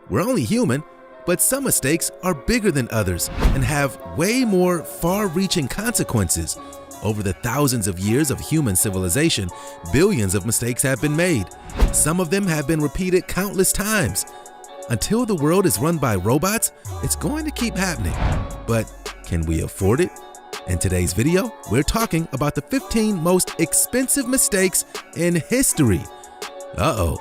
We're only human, but some mistakes are bigger than others and have way more far-reaching consequences. Over the thousands of years of human civilization, billions of mistakes have been made. Some of them have been repeated countless times. Until the world is run by robots, it's going to keep happening. But can we afford it? In today's video, we're talking about the 15 most expensive mistakes in history. Uh-oh.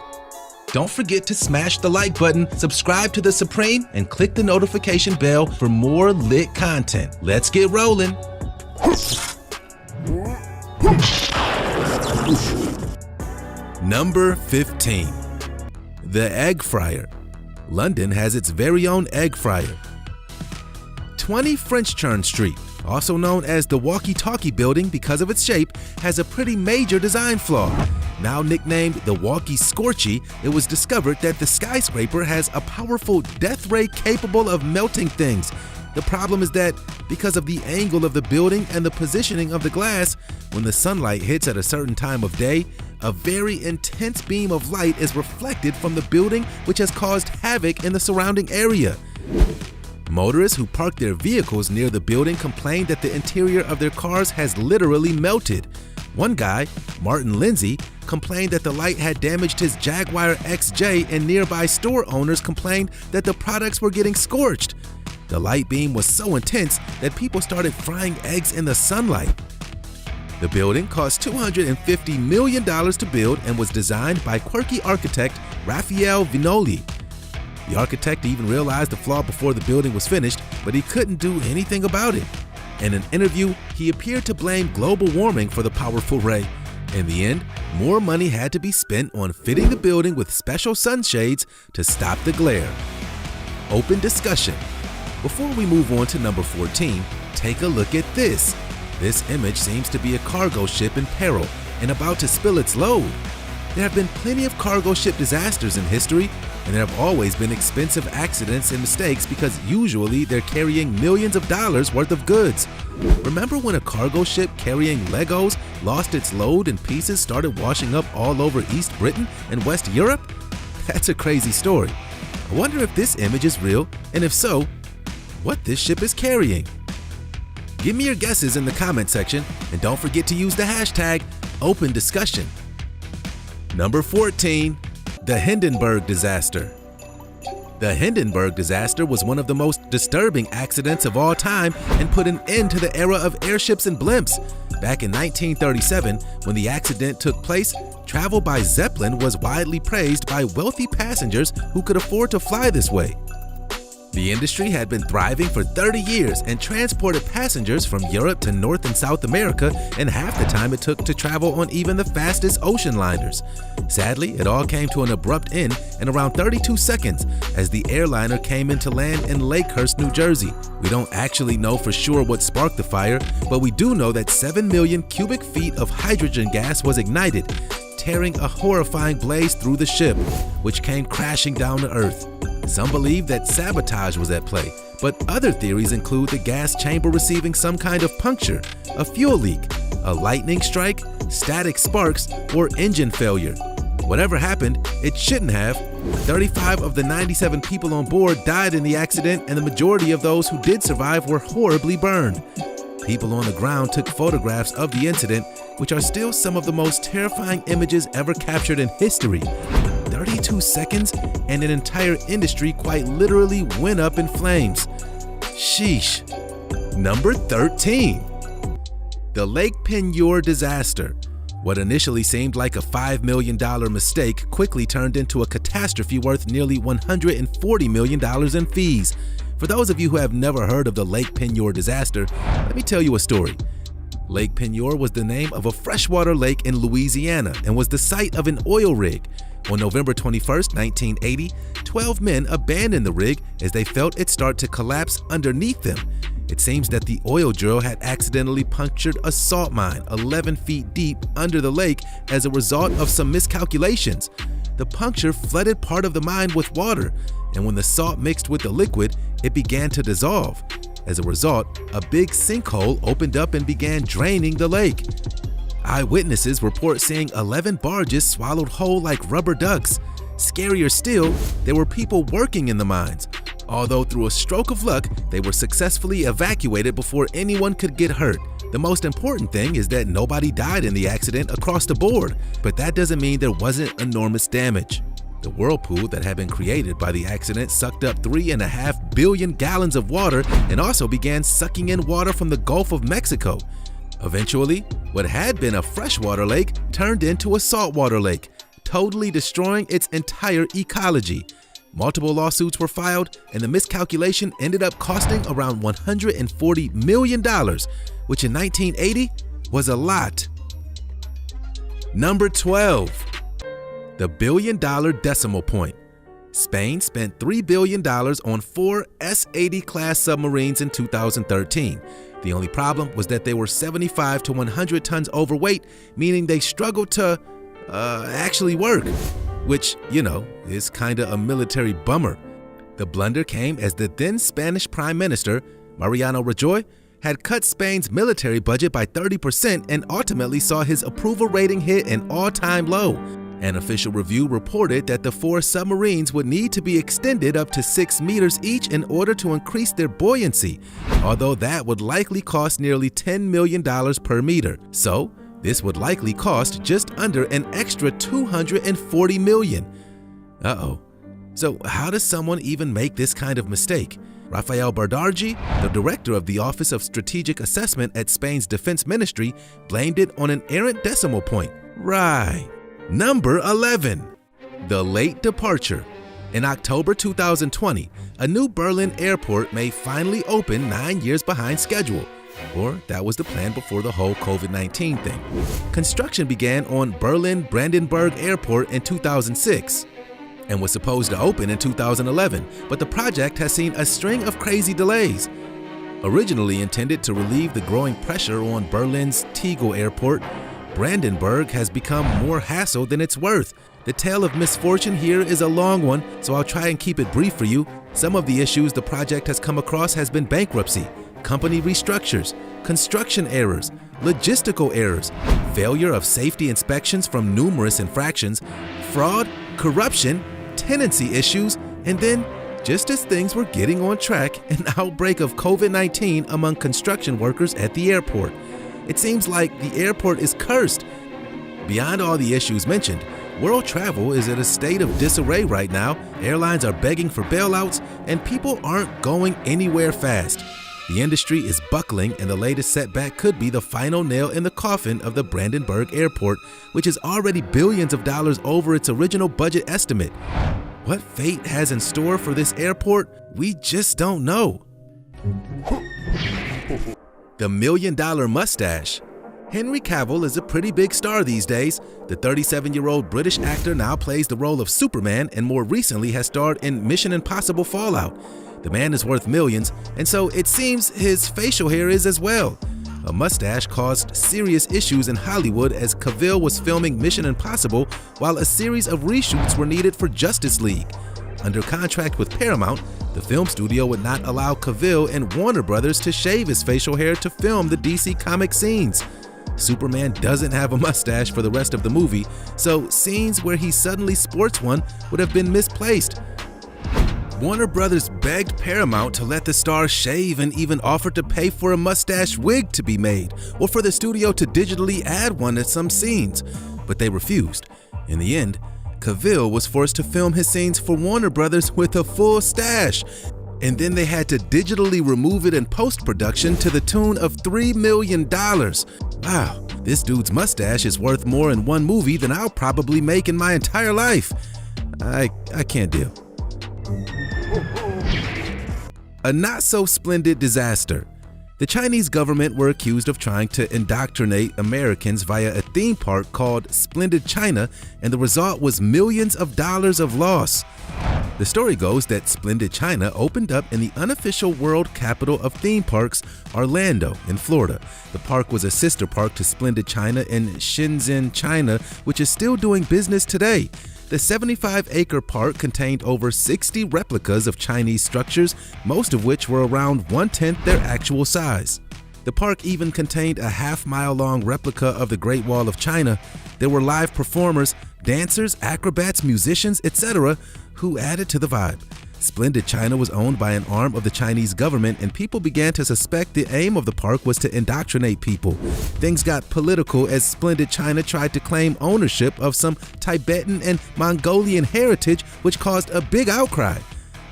Don't forget to smash the like button, subscribe to The Supreme, and click the notification bell for more lit content. Let's get rolling. Number 15. The egg fryer. London has its very own egg fryer. 20 French Churn Street, also known as the Walkie-Talkie Building because of its shape, has a pretty major design flaw. Now nicknamed the Walkie Scorchy, it was discovered that the skyscraper has a powerful death ray capable of melting things. The problem is that because of the angle of the building and the positioning of the glass, when the sunlight hits at a certain time of day, a very intense beam of light is reflected from the building, which has caused havoc in the surrounding area. Motorists who park their vehicles near the building complained that the interior of their cars has literally melted. One guy, Martin Lindsay, complained that the light had damaged his Jaguar XJ, and nearby store owners complained that the products were getting scorched. The light beam was so intense that people started frying eggs in the sunlight. The building cost $250 million to build and was designed by quirky architect Raffaele Vignoli. The architect even realized the flaw before the building was finished, but he couldn't do anything about it. In an interview, he appeared to blame global warming for the powerful ray. In the end, more money had to be spent on fitting the building with special sunshades to stop the glare. Open discussion. Before we move on to number 14, take a look at this. This image seems to be a cargo ship in peril and about to spill its load. There have been plenty of cargo ship disasters in history, and there have always been expensive accidents and mistakes because usually they're carrying millions of dollars worth of goods. Remember when a cargo ship carrying Legos lost its load and pieces started washing up all over East Britain and West Europe? That's a crazy story. I wonder if this image is real, and if so, what this ship is carrying. Give me your guesses in the comment section, and don't forget to use the hashtag #OpenDiscussion. Number 14. The Hindenburg Disaster. The Hindenburg disaster was one of the most disturbing accidents of all time and put an end to the era of airships and blimps. Back in 1937, when the accident took place, travel by Zeppelin was widely praised by wealthy passengers who could afford to fly this way. The industry had been thriving for 30 years and transported passengers from Europe to North and South America in half the time it took to travel on even the fastest ocean liners. Sadly, it all came to an abrupt end in around 32 seconds as the airliner came into land in Lakehurst, New Jersey. We don't actually know for sure what sparked the fire, but we do know that 7 million cubic feet of hydrogen gas was ignited, tearing a horrifying blaze through the ship, which came crashing down to Earth. Some believe that sabotage was at play, but other theories include the gas chamber receiving some kind of puncture, a fuel leak, a lightning strike, static sparks, or engine failure. Whatever happened, it shouldn't have. 35 of the 97 people on board died in the accident, and the majority of those who did survive were horribly burned. People on the ground took photographs of the incident, which are still some of the most terrifying images ever captured in history. 32 seconds and an entire industry quite literally went up in flames. Sheesh. Number 13. The Lake Peigneur Disaster. What initially seemed like a $5 million mistake quickly turned into a catastrophe worth nearly $140 million in fees. For those of you who have never heard of the Lake Peigneur disaster, let me tell you a story. Lake Peigneur was the name of a freshwater lake in Louisiana and was the site of an oil rig. On November 21, 1980, 12 men abandoned the rig as they felt it start to collapse underneath them. It seems that the oil drill had accidentally punctured a salt mine 11 feet deep under the lake as a result of some miscalculations. The puncture flooded part of the mine with water, and when the salt mixed with the liquid, it began to dissolve. As a result, a big sinkhole opened up and began draining the lake. Eyewitnesses report seeing 11 barges swallowed whole like rubber ducks. Scarier still, there were people working in the mines. Although through a stroke of luck, they were successfully evacuated before anyone could get hurt. The most important thing is that nobody died in the accident across the board, but that doesn't mean there wasn't enormous damage. The whirlpool that had been created by the accident sucked up 3.5 billion gallons of water and also began sucking in water from the Gulf of Mexico. Eventually, what had been a freshwater lake turned into a saltwater lake, totally destroying its entire ecology. Multiple lawsuits were filed, and the miscalculation ended up costing around $140 million, which in 1980 was a lot. Number 12. The billion-dollar decimal point. Spain spent $3 billion on 4 S-80 class submarines in 2013. The only problem was that they were 75 to 100 tons overweight, meaning they struggled to actually work, which, is kinda a military bummer. The blunder came as the then Spanish Prime Minister, Mariano Rajoy, had cut Spain's military budget by 30% and ultimately saw his approval rating hit an all-time low. An official review reported that the 4 submarines would need to be extended up to 6 meters each in order to increase their buoyancy, although that would likely cost nearly $10 million per meter. So, this would likely cost just under an extra $240 million. Uh-oh. So how does someone even make this kind of mistake? Rafael Bardarji, the director of the Office of Strategic Assessment at Spain's Defense Ministry, blamed it on an errant decimal point. Right. Number 11. The late departure. In October 2020, a new Berlin airport may finally open 9 years behind schedule. Or that was the plan before the whole COVID-19 thing. Construction began on Berlin-Brandenburg Airport in 2006 and was supposed to open in 2011, but the project has seen a string of crazy delays. Originally intended to relieve the growing pressure on Berlin's Tegel Airport, Brandenburg has become more hassle than it's worth. The tale of misfortune here is a long one, so I'll try and keep it brief for you. Some of the issues the project has come across has been bankruptcy, company restructures, construction errors, logistical errors, failure of safety inspections from numerous infractions, fraud, corruption, tenancy issues, and then, just as things were getting on track, an outbreak of COVID-19 among construction workers at the airport. It seems like the airport is cursed. Beyond all the issues mentioned, world travel is at a state of disarray right now. Airlines are begging for bailouts, and people aren't going anywhere fast. The industry is buckling, and the latest setback could be the final nail in the coffin of the Brandenburg Airport, which is already billions of dollars over its original budget estimate. What fate has in store for this airport, we just don't know. The million-dollar mustache. Henry Cavill is a pretty big star these days. The 37-year-old British actor now plays the role of Superman and more recently has starred in Mission Impossible Fallout. The man is worth millions, and so it seems his facial hair is as well. A mustache caused serious issues in Hollywood as Cavill was filming Mission Impossible while a series of reshoots were needed for Justice League. Under contract with Paramount, the film studio would not allow Cavill and Warner Brothers to shave his facial hair to film the DC comic scenes. Superman doesn't have a mustache for the rest of the movie, so scenes where he suddenly sports one would have been misplaced. Warner Brothers begged Paramount to let the star shave and even offered to pay for a mustache wig to be made or for the studio to digitally add one to some scenes, but they refused. In the end, Cavill was forced to film his scenes for Warner Brothers with a full stash, and then they had to digitally remove it in post-production to the tune of $3 million. Wow, this dude's mustache is worth more in one movie than I'll probably make in my entire life. I can't deal. A not-so-splendid disaster. The Chinese government were accused of trying to indoctrinate Americans via a theme park called Splendid China, and the result was millions of dollars of loss. The story goes that Splendid China opened up in the unofficial world capital of theme parks, Orlando, in Florida. The park was a sister park to Splendid China in Shenzhen, China, which is still doing business today. The 75-acre park contained over 60 replicas of Chinese structures, most of which were around 1/10 their actual size. The park even contained a half-mile-long replica of the Great Wall of China. There were live performers, dancers, acrobats, musicians, etc., who added to the vibe. Splendid China was owned by an arm of the Chinese government, and people began to suspect the aim of the park was to indoctrinate people. Things got political as Splendid China tried to claim ownership of some Tibetan and Mongolian heritage, which caused a big outcry.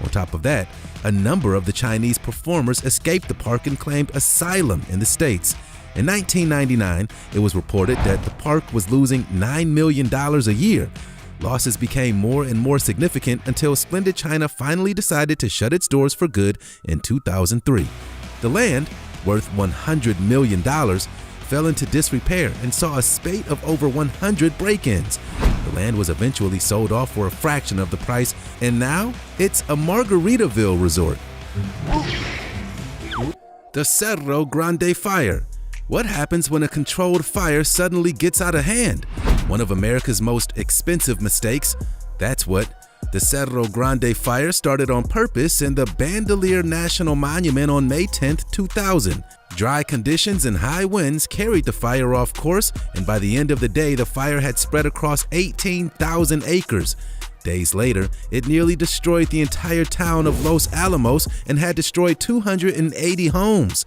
On top of that, a number of the Chinese performers escaped the park and claimed asylum in the States. In 1999, it was reported that the park was losing $9 million a year. Losses became more and more significant until Splendid China finally decided to shut its doors for good in 2003. The land, worth $100 million, fell into disrepair and saw a spate of over 100 break-ins. The land was eventually sold off for a fraction of the price, and now it's a Margaritaville resort. The Cerro Grande Fire. What happens when a controlled fire suddenly gets out of hand? One of America's most expensive mistakes. That's what. The Cerro Grande Fire started on purpose in the Bandelier National Monument on May 10, 2000. Dry conditions and high winds carried the fire off course, and by the end of the day, the fire had spread across 18,000 acres. Days later, it nearly destroyed the entire town of Los Alamos and had destroyed 280 homes.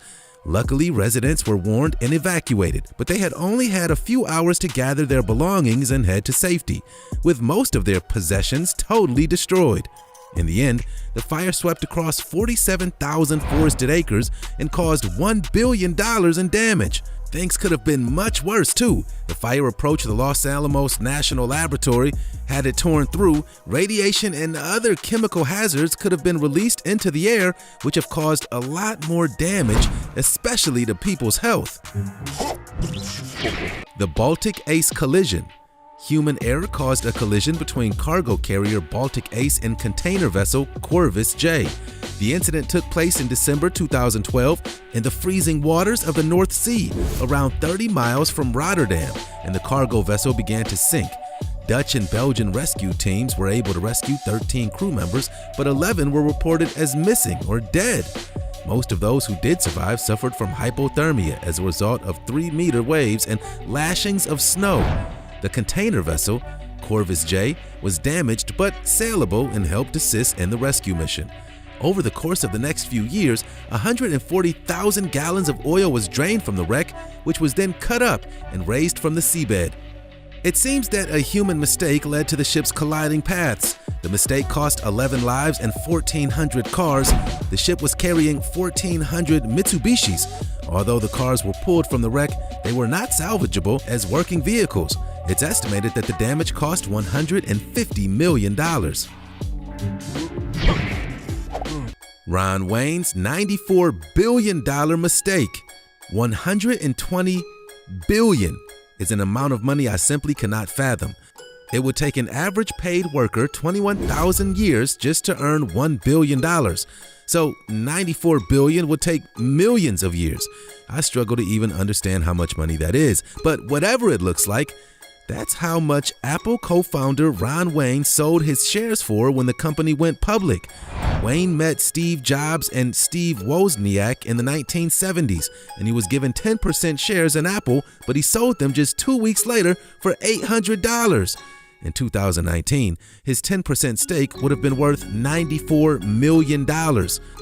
Luckily, residents were warned and evacuated, but they had only had a few hours to gather their belongings and head to safety, with most of their possessions totally destroyed. In the end, the fire swept across 47,000 forested acres and caused $1 billion in damage. Things could have been much worse too. The fire approached the Los Alamos National Laboratory. Had it torn through, radiation and other chemical hazards could have been released into the air, which have caused a lot more damage, especially to people's health. The Baltic Ace collision. Human error caused a collision between cargo carrier Baltic Ace and container vessel Corvus J. The incident took place in December 2012 in the freezing waters of the North Sea, around 30 miles from Rotterdam, and the cargo vessel began to sink. Dutch and Belgian rescue teams were able to rescue 13 crew members, but 11 were reported as missing or dead. Most of those who did survive suffered from hypothermia as a result of 3-meter waves and lashings of snow. The container vessel, Corvus J, was damaged but sailable and helped assist in the rescue mission. Over the course of the next few years, 140,000 gallons of oil was drained from the wreck, which was then cut up and raised from the seabed. It seems that a human mistake led to the ship's colliding paths. The mistake cost 11 lives and 1,400 cars. The ship was carrying 1,400 Mitsubishis. Although the cars were pulled from the wreck, they were not salvageable as working vehicles. It's estimated that the damage cost $150 million. Ron Wayne's $94 billion mistake. $120 billion is an amount of money I simply cannot fathom. It would take an average paid worker 21,000 years just to earn $1 billion. So 94 billion would take millions of years. I struggle to even understand how much money that is, but whatever it looks like, that's how much Apple co-founder Ron Wayne sold his shares for when the company went public. Wayne met Steve Jobs and Steve Wozniak in the 1970s, and he was given 10% shares in Apple, but he sold them just 2 weeks later for $800. In 2019, his 10% stake would have been worth $94 million.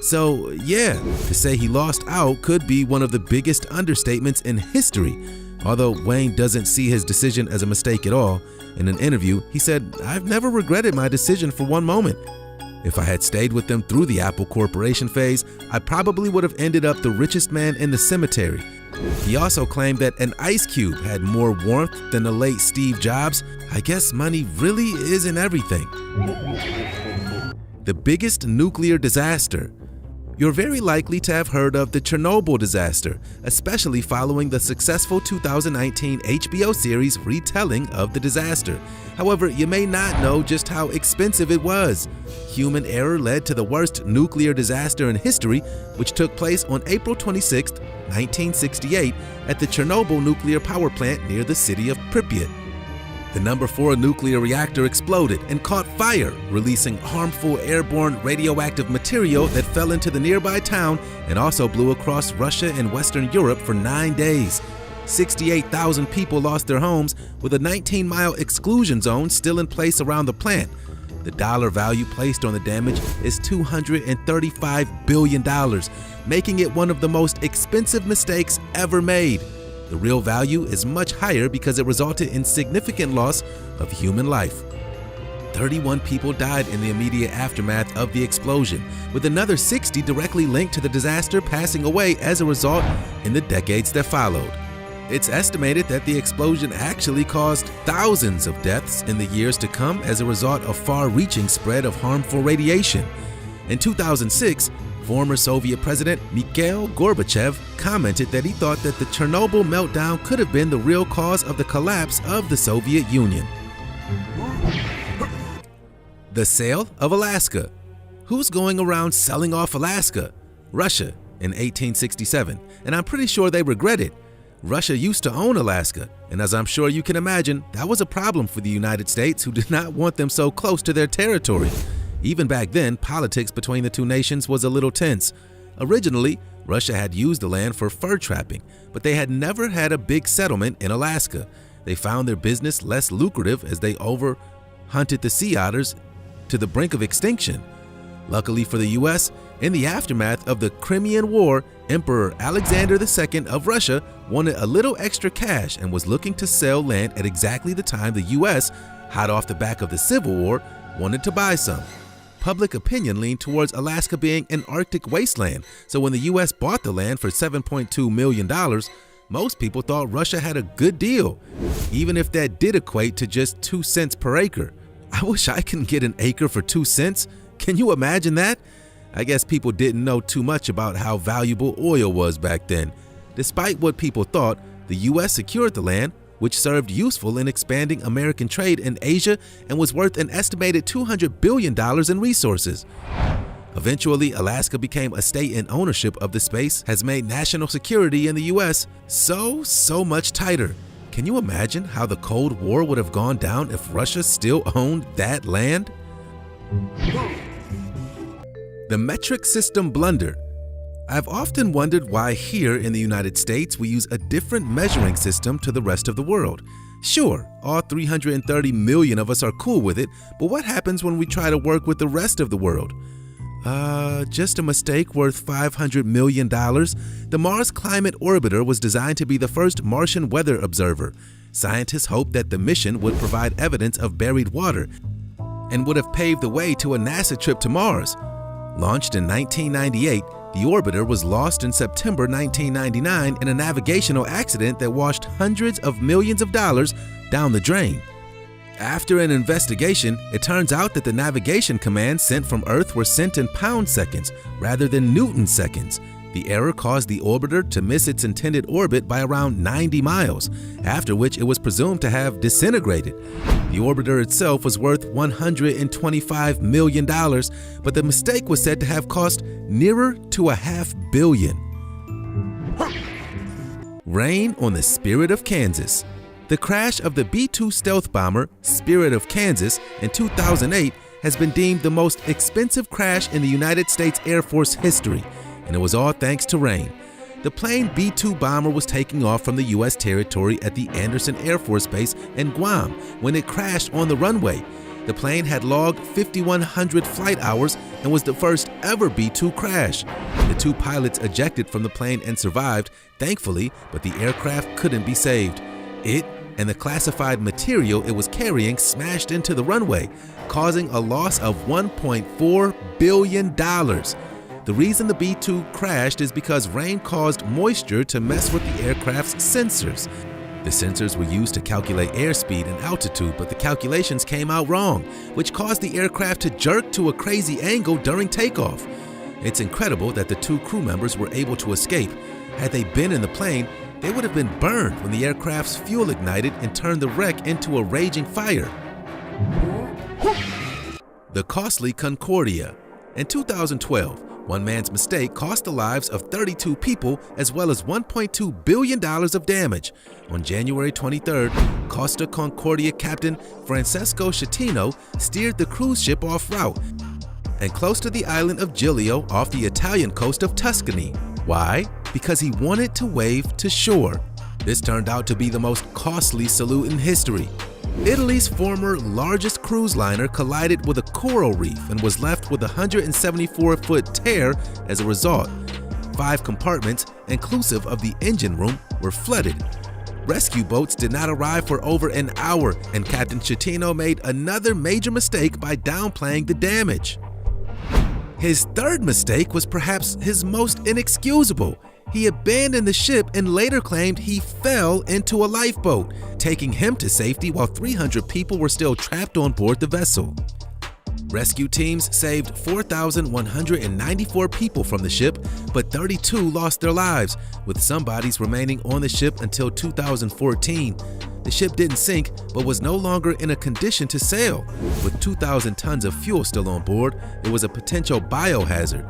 So yeah, to say he lost out could be one of the biggest understatements in history. Although Wayne doesn't see his decision as a mistake at all, in an interview, he said, "I've never regretted my decision for one moment. If I had stayed with them through the Apple Corporation phase, I probably would have ended up the richest man in the cemetery." He also claimed that an ice cube had more warmth than the late Steve Jobs. I guess money really isn't everything. The biggest nuclear disaster. You're very likely to have heard of the Chernobyl disaster, especially following the successful 2019 HBO series retelling of the disaster. However, you may not know just how expensive it was. Human error led to the worst nuclear disaster in history, which took place on April 26, 1968, at the Chernobyl nuclear power plant near the city of Pripyat. The number 4 nuclear reactor exploded and caught fire, releasing harmful airborne radioactive material that fell into the nearby town and also blew across Russia and Western Europe for 9 days. 68,000 people lost their homes, with a 19-mile exclusion zone still in place around the plant. The dollar value placed on the damage is $235 billion, making it one of the most expensive mistakes ever made. The real value is much higher because it resulted in significant loss of human life. 31 people died in the immediate aftermath of the explosion, with another 60 directly linked to the disaster passing away as a result in the decades that followed. It's estimated that the explosion actually caused thousands of deaths in the years to come as a result of far-reaching spread of harmful radiation. In 2006, former Soviet President Mikhail Gorbachev commented that he thought that the Chernobyl meltdown could have been the real cause of the collapse of the Soviet Union. The sale of Alaska. Who's going around selling off Alaska? Russia in 1867, and I'm pretty sure they regret it. Russia used to own Alaska, and as I'm sure you can imagine, that was a problem for the United States, who did not want them so close to their territory. Even back then, politics between the two nations was a little tense. Originally, Russia had used the land for fur trapping, but they had never had a big settlement in Alaska. They found their business less lucrative as they over-hunted the sea otters to the brink of extinction. Luckily for the U.S., in the aftermath of the Crimean War, Emperor Alexander II of Russia wanted a little extra cash and was looking to sell land at exactly the time the U.S., hot off the back of the Civil War, wanted to buy some. Public opinion leaned towards Alaska being an Arctic wasteland, so when the U.S. bought the land for $7.2 million, most people thought Russia had a good deal, even if that did equate to just 2 cents per acre. I wish I can get an acre for 2 cents. Can you imagine that? I guess people didn't know too much about how valuable oil was back then. Despite what people thought, the U.S. secured the land, which served useful in expanding American trade in Asia and was worth an estimated $200 billion in resources. Eventually, Alaska became a state, and ownership of the space has made national security in the U.S. so much tighter. Can you imagine how the Cold War would have gone down if Russia still owned that land? The metric system blunder. I've often wondered why here in the United States we use a different measuring system to the rest of the world. Sure, all 330 million of us are cool with it, but what happens when we try to work with the rest of the world? Just a mistake worth $500 million. The Mars Climate Orbiter was designed to be the first Martian weather observer. Scientists hoped that the mission would provide evidence of buried water and would have paved the way to a NASA trip to Mars. Launched in 1998, the orbiter was lost in September 1999 in a navigational accident that washed hundreds of millions of dollars down the drain. After an investigation, it turns out that the navigation commands sent from Earth were sent in pound seconds rather than Newton seconds. The error caused the orbiter to miss its intended orbit by around 90 miles, after which it was presumed to have disintegrated. The orbiter itself was worth $125 million, but the mistake was said to have cost nearer to $500 million. Rain on the Spirit of Kansas. The crash of the B-2 stealth bomber, Spirit of Kansas, in 2008 has been deemed the most expensive crash in the United States Air Force history, and it was all thanks to rain. The plane B-2 bomber was taking off from the U.S. territory at the Andersen Air Force Base in Guam when it crashed on the runway. The plane had logged 5,100 flight hours and was the first ever B-2 crash. The 2 pilots ejected from the plane and survived, thankfully, but the aircraft couldn't be saved. It and the classified material it was carrying smashed into the runway, causing a loss of $1.4 billion. The reason the B-2 crashed is because rain caused moisture to mess with the aircraft's sensors. The sensors were used to calculate airspeed and altitude, but the calculations came out wrong, which caused the aircraft to jerk to a crazy angle during takeoff. It's incredible that the 2 crew members were able to escape. Had they been in the plane, they would have been burned when the aircraft's fuel ignited and turned the wreck into a raging fire. The costly Concordia. In 2012, One man's mistake cost the lives of 32 people as well as $1.2 billion of damage. On January 23rd, Costa Concordia captain Francesco Schettino steered the cruise ship off route and close to the island of Giglio off the Italian coast of Tuscany. Why? Because he wanted to wave to shore. This turned out to be the most costly salute in history. Italy's former largest cruise liner collided with a coral reef and was left with a 174-foot tear as a result. 5 compartments, inclusive of the engine room, were flooded. Rescue boats did not arrive for over an hour, and Captain Schettino made another major mistake by downplaying the damage. His third mistake was perhaps his most inexcusable. He abandoned the ship and later claimed he fell into a lifeboat, taking him to safety while 300 people were still trapped on board the vessel. Rescue teams saved 4,194 people from the ship, but 32 lost their lives, with some bodies remaining on the ship until 2014. The ship didn't sink, but was no longer in a condition to sail. With 2,000 tons of fuel still on board, it was a potential biohazard.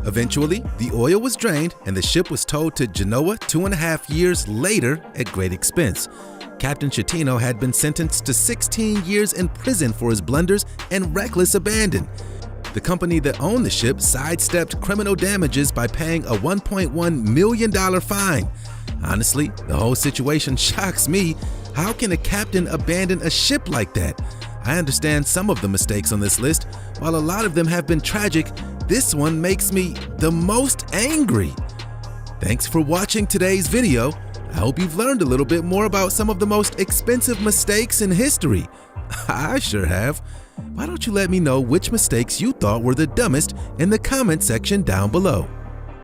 Eventually, the oil was drained and the ship was towed to Genoa 2.5 years later at great expense. Captain Schettino had been sentenced to 16 years in prison for his blunders and reckless abandon. The company that owned the ship sidestepped criminal damages by paying a $1.1 million fine. Honestly, the whole situation shocks me. How can a captain abandon a ship like that? I understand some of the mistakes on this list. While a lot of them have been tragic, this one makes me the most angry. Thanks for watching today's video. I hope you've learned a little bit more about some of the most expensive mistakes in history. I sure have. Why don't you let me know which mistakes you thought were the dumbest in the comment section down below.